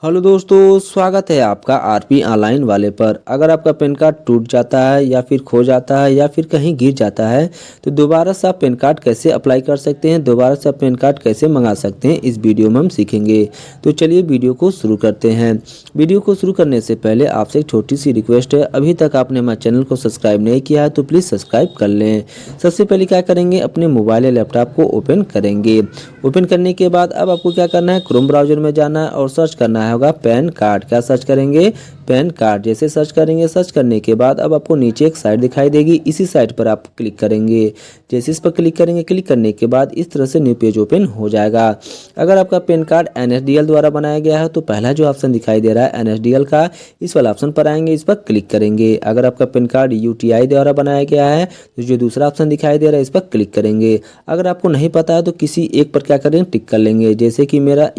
Hello दोस्तों, स्वागत है आपका आरपी ऑनलाइन वाले पर। अगर आपका पैन कार्ड टूट जाता है या फिर खो जाता है या फिर कहीं गिर जाता है तो दोबारा से आप पैन कार्ड कैसे अप्लाई कर सकते हैं, दोबारा से आप पैन कार्ड कैसे मंगा सकते हैं, इस वीडियो में हम सीखेंगे। तो चलिए वीडियो को शुरू करते हैं। वीडियो को शुरू करने से पहले आपसे एक छोटी सी रिक्वेस्ट है, अभी तक आपने हमारे चैनल को सब्सक्राइब नहीं किया है तो प्लीज़ सब्सक्राइब कर लें। सबसे पहले क्या करेंगे, अपने मोबाइल या लैपटॉप को ओपन करेंगे। ओपन करने के बाद अब आपको क्या करना है, क्रोम ब्राउजर में जाना है और सर्च करना होगा पैन कार्ड। क्या सर्च करेंगे, पैन कार्ड। जैसे सर्च करेंगे, सर्च करने के बाद अब आपको नीचे एक साइट दिखाई देगी, इसी साइट पर आप क्लिक करेंगे। जैसे इस पर क्लिक करेंगे, क्लिक करने के बाद इस तरह से न्यू पेज ओपन हो जाएगा। अगर आपका पैन कार्ड एनएसडीएल द्वारा बनाया गया है तो पहला जो ऑप्शन दिखाई दे रहा है एनएसडीएल का, इस वाला ऑप्शन पर आएंगे, इस पर क्लिक करेंगे। अगर आपका पैन कार्ड यूटीआई द्वारा बनाया गया है तो जो दूसरा ऑप्शन दिखाई दे रहा है इस पर क्लिक करेंगे। अगर आपको नहीं पता है तो किसी एक पर क्या करेंगे, टिक कर लेंगे। जैसे कि मेरा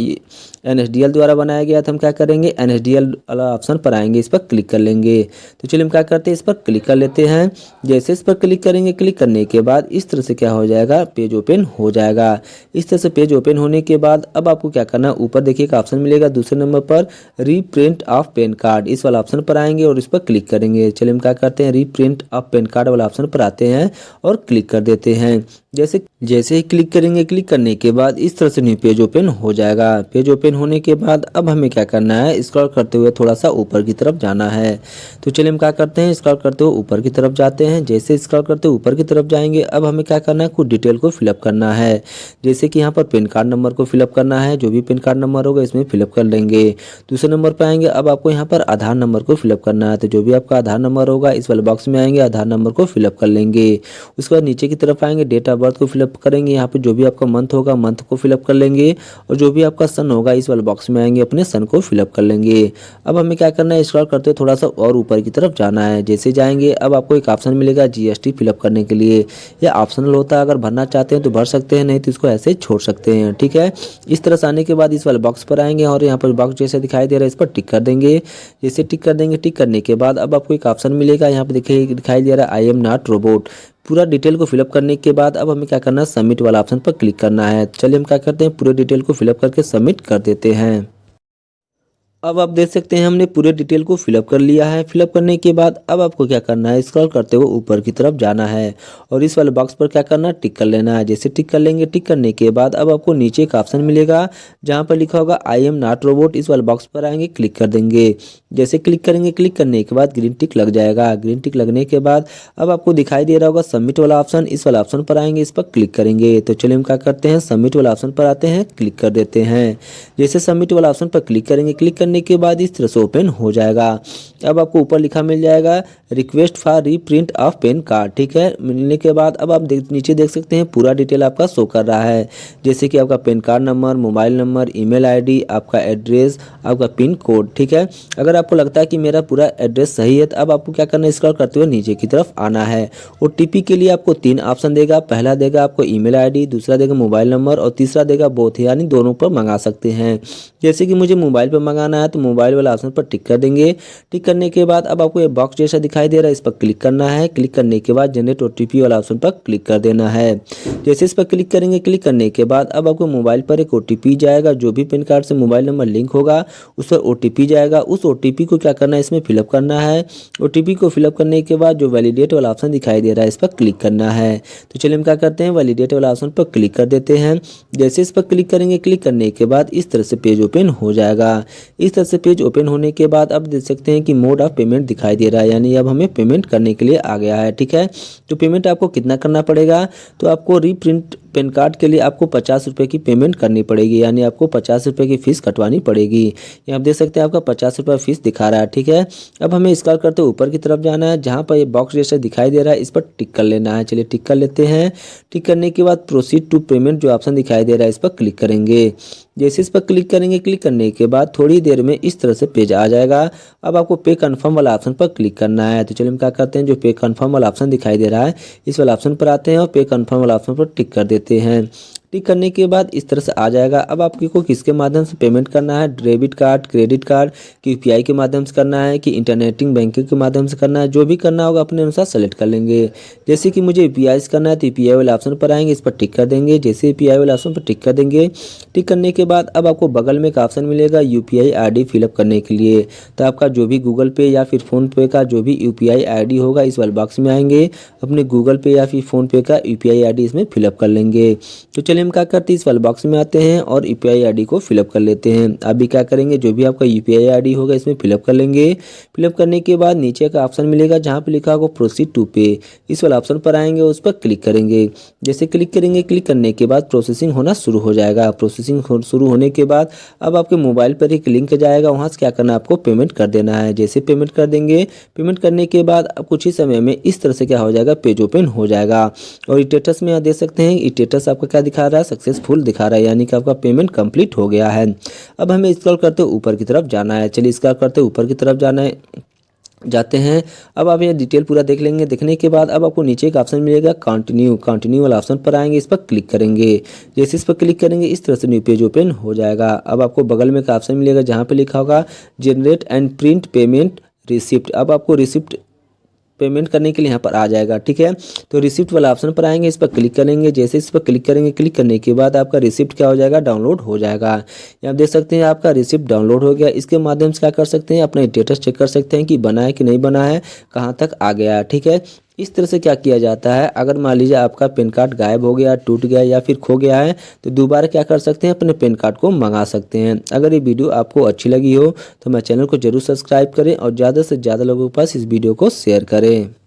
एनएसडीएल द्वारा बनाया गया था, हम क्या करेंगे, एनएसडीएल वाला ऑप्शन पर आएंगे, इस पर क्लिक कर लेंगे। तो चलिए हम क्या करते हैं, इस पर क्लिक कर लेते हैं। जैसे इस पर क्लिक करेंगे, क्लिक करने के बाद इस तरह से क्या हो जाएगा, पेज ओपन हो जाएगा। इस तरह से पेज ओपन होने के बाद अब आपको क्या करना है, ऊपर देखिए एक ऑप्शन मिलेगा दूसरे नंबर पर, रीप्रिंट ऑफ पैन कार्ड, इस वाला ऑप्शन पर आएंगे और इस पर क्लिक करेंगे। चलिए हम क्या करते हैं, रीप्रिंट ऑफ पैन कार्ड वाला ऑप्शन पर आते हैं और क्लिक कर देते हैं। जैसे जैसे ही क्लिक करेंगे, क्लिक करने के बाद इस तरह से न्यू पेज ओपन हो जाएगा। पेज ओपन होने के बाद अब हमें क्या करना है, स्क्रॉल करते हुए थोड़ा सा ऊपर की तरफ जाना है। तो चलिए हम क्या करते हैं, स्क्रॉल करते हुए ऊपर की तरफ जाते हैं। जैसे स्क्रॉल करते हुए ऊपर की तरफ जाएंगे, अब हमें क्या करना है, कुछ डिटेल को फिलअप करना है। जैसे कि यहाँ पर पैन कार्ड नंबर को फिलअप करना है, जो भी पैन कार्ड नंबर होगा इसमें फिलअप कर लेंगे। दूसरे नंबर पर आएंगे, अब आपको यहाँ पर आधार नंबर को फिलअप करना है, तो जो भी आपका आधार नंबर होगा इस वाले बॉक्स में आएंगे, आधार नंबर को फिलअप कर लेंगे। उसके बाद नीचे की तरफ आएंगे, डेट ऑफ बर्थ को फिलअप करेंगे। यहाँ पे जो भी आपका मंथ होगा मंथ को फिलअप कर लेंगे और जो भी आपका सन होगा इस वाले बॉक्स में आएंगे, अपने सन को फिलअप कर लेंगे। अब हमें क्या करना है, स्क्रॉल करते थोड़ा सा और ऊपर की तरफ जाना है। जैसे जाएंगे अब आपको एक ऑप्शन मिलेगा जीएसटी फिलअप करने के लिए। यह ऑप्शनल होता है, अगर भरना चाहते हैं तो भर सकते हैं, नहीं तो इसको ऐसे छोड़ सकते हैं। ठीक है, इस तरह से आने के बाद इस वाले बॉक्स पर आएंगे और यहाँ पर बॉक्स जैसे दिखाई दे रहा है इस पर टिक कर देंगे। जैसे टिक कर देंगे, टिक करने के बाद अब आपको एक ऑप्शन मिलेगा, यहाँ पर देखिए दिखाई दे रहा है आई एम नॉट रोबोट। पूरा डिटेल को फिलअप करने के बाद अब हमें क्या करना है, सबमिट वाला ऑप्शन पर क्लिक करना है। चलिए हम क्या करते हैं, पूरे डिटेल को फिलअप करके सबमिट कर देते हैं। अब आप देख सकते हैं हमने पूरे डिटेल को फिलअप कर लिया है। फिलअप करने के बाद अब आपको क्या करना है, स्क्रॉल करते हुए ऊपर की तरफ जाना है और इस वाले बॉक्स पर क्या करना है, टिक कर लेना है। जैसे टिक कर लेंगे, टिक करने के बाद अब आपको नीचे एक ऑप्शन मिलेगा जहां पर लिखा होगा आई एम नॉट रोबोट, इस वाले बॉक्स पर आएंगे, क्लिक कर देंगे। जैसे क्लिक करेंगे, क्लिक करने के बाद ग्रीन टिक लग जाएगा। ग्रीन टिक लगने के बाद अब आपको दिखाई दे रहा होगा सबमिट वाला ऑप्शन, इस वाला ऑप्शन पर आएंगे, इस पर क्लिक करेंगे। तो चलिए हम क्या करते हैं, सबमिट वाला ऑप्शन पर आते हैं, क्लिक कर देते हैं। जैसे सबमिट वाला ऑप्शन पर क्लिक करेंगे, क्लिक करने के बाद इस तरह से ओपन हो जाएगा। अब आपको ऊपर लिखा मिल जाएगा request for reprint of pan card. ठीक है, मिलने के बाद अब आप नीचे देख सकते हैं पूरा डिटेल आपका शो कर रहा है, जैसे कि आपका pan card number, mobile number, email ID, आपका एड्रेस, आपका पिन कोड। ठीक है, अगर आपको लगता है कि मेरा पूरा एड्रेस सही है तो अब आपको क्या करना है, स्क्रॉल करते हुए नीचे की तरफ आना है। ओटीपी के लिए आपको 3 ऑप्शन देगा, पहला देगा आपको ईमेल आईडी, दूसरा देगा मोबाइल नंबर और तीसरा देगा बोथ, यानी दोनों पर मंगा सकते हैं। जैसे कि मुझे मोबाइल पर मंगाना है तो मोबाइल वाला ऑप्शन पर टिक कर देंगे। टिक करने के बाद अब आपको ये बॉक्स जैसा दिखाई दे रहा है, इस पर क्लिक करना है। क्लिक करने के बाद जनरेट ओटीपी वाला ऑप्शन पर क्लिक कर देना है। जैसे इस पर क्लिक करेंगे, क्लिक करने के बाद अब आपको मोबाइल पर एक ओटीपी जाएगा, जो भी पैन कार्ड से मोबाइल नंबर लिंक होगा उस पर ओटीपी जाएगा। उस ओटीपी को क्या करना है, इसमें फिलअप करना है। ओटीपी को फिलअप करने के बाद जो वैलिडेट वाला ऑप्शन दिखाई दे रहा है इस पर क्लिक करना है। तो चलिए हम क्या करते हैं, वैलिडेट वाला ऑप्शन पर क्लिक कर देते हैं। जैसे इस पर क्लिक करेंगे, क्लिक करने के बाद इस तरह से पेज ओपन हो जाएगा। इस तरह से पेज ओपन होने के बाद अब देख सकते हैं कि मोड ऑफ पेमेंट दिखाई दे रहा है, यानी अब हमें पेमेंट करने के लिए आ गया है। ठीक है, तो पेमेंट आपको कितना करना पड़ेगा, तो आपको रीप्रिंट पैन कार्ड के लिए आपको 50 रुपये की पेमेंट करनी पड़ेगी, यानी आपको 50 रुपये की फ़ीस कटवानी पड़ेगी। ये आप देख सकते हैं आपका 50 रुपये फीस दिखा रहा है। ठीक है, अब हमें स्क्रॉल करते ऊपर की तरफ जाना है, जहाँ पर ये बॉक्स जैसा दिखाई दे रहा है इस पर टिक कर लेना है। चलिए टिक कर लेते हैं। टिक करने के बाद प्रोसीड टू पेमेंट जो ऑप्शन दिखाई दे रहा है इस पर क्लिक करेंगे। जैसे इस पर क्लिक करेंगे, क्लिक करने के बाद थोड़ी देर में इस तरह से पेज आ जाएगा। अब आपको पे कन्फर्म वाला ऑप्शन पर क्लिक करना है। तो चलिए हम क्या करते हैं, जो पे कन्फर्म वाला ऑप्शन दिखाई दे रहा है इस वाला ऑप्शन पर आते हैं और पे कन्फर्म वाला ऑप्शन पर टिक कर देते हैं। टिक करने के बाद इस तरह से आ जाएगा। अब आपको किसके माध्यम से पेमेंट करना है, डेबिट कार्ड, क्रेडिट कार्ड, कि यूपीआई के माध्यम से करना है, कि इंटरनेटिंग बैंकिंग के माध्यम से करना है, जो भी करना होगा अपने अनुसार सेलेक्ट कर लेंगे। जैसे कि मुझे यूपीआई से करना है तो यूपीआई वाले ऑप्शन पर आएंगे, इस पर टिक कर देंगे। जैसे यूपीआई वाले ऑप्शन पर टिक कर देंगे, टिक करने के बाद अब आपको बगल में एक ऑप्शन मिलेगा यूपीआई आईडी फिलअप करने के लिए। तो आपका जो भी गूगल पे या फिर फ़ोन पे का जो भी यूपीआई आईडी होगा इस वाले बॉक्स में आएंगे, अपने गूगल पे या फिर फ़ोन पे का यूपीआई आईडी इसमें फिलअप कर लेंगे। तो चलिए हम क्या करते हैं, इस वाले बॉक्स में आते हैं और यूपीआई आईडी को फिलअप कर लेते हैं। अभी क्या करेंगे, जो भी आपका यूपीआई आईडी होगा इसमें फिलअप कर लेंगे। फिलअप करने के बाद नीचे का ऑप्शन मिलेगा जहाँ पे लिखा होगा प्रोसीड टू पे, इस वाले ऑप्शन पर आएंगे, उस पर क्लिक करेंगे। जैसे क्लिक करेंगे, क्लिक करने के बाद प्रोसेसिंग होना शुरू हो जाएगा। प्रोसेसिंग शुरू होने के बाद अब आपके मोबाइल पर एक लिंक जाएगा, वहाँ से क्या करना है, आपको पेमेंट कर देना है। जैसे पेमेंट कर देंगे, पेमेंट करने के बाद अब कुछ ही समय में इस तरह से क्या हो जाएगा, पेज ओपन हो जाएगा। और स्टेटस में आप देख सकते हैं, स्टेटस आपका क्या दिखा रहा है, सक्सेसफुल दिखा रहा है, यानी कि आपका पेमेंट कंप्लीट हो गया है। अब हमें स्क्रॉल करते ऊपर की तरफ जाना है। चलिए स्क्रॉल करते ऊपर की तरफ जाते हैं। अब आप ये डिटेल पूरा देख लेंगे। देखने के बाद अब आपको नीचे एक ऑप्शन मिलेगा कंटिन्यू वाला ऑप्शन पर आएंगे, इस पर क्लिक करेंगे। जैसे इस पर क्लिक करेंगे इस तरह से न्यू पेज ओपन हो जाएगा। अब आपको बगल में एक ऑप्शन मिलेगा जहाँ पे लिखा होगा generate and print payment receipt. अब आपको रिसिप्ट पेमेंट करने के लिए यहाँ पर आ जाएगा, ठीक है। तो रिसिप्ट वाला ऑप्शन पर आएंगे, इस पर क्लिक करेंगे। जैसे इस पर क्लिक करेंगे, क्लिक करने के बाद आपका रिसिप्ट क्या हो जाएगा, डाउनलोड हो जाएगा। यहाँ आप देख सकते हैं आपका रिसिप्ट डाउनलोड हो गया। इसके माध्यम से क्या कर सकते हैं, अपना स्टेटस चेक कर सकते हैं कि बना है कि नहीं बना है, कहाँ तक आ गया है, ठीक है। इस तरह से क्या किया जाता है, अगर मान लीजिए आपका पैन कार्ड गायब हो गया, टूट गया या फिर खो गया है तो दोबारा क्या कर सकते हैं, अपने पैन कार्ड को मंगा सकते हैं। अगर ये वीडियो आपको अच्छी लगी हो तो मेरे चैनल को जरूर सब्सक्राइब करें और ज़्यादा से ज़्यादा लोगों के पास इस वीडियो को शेयर करें।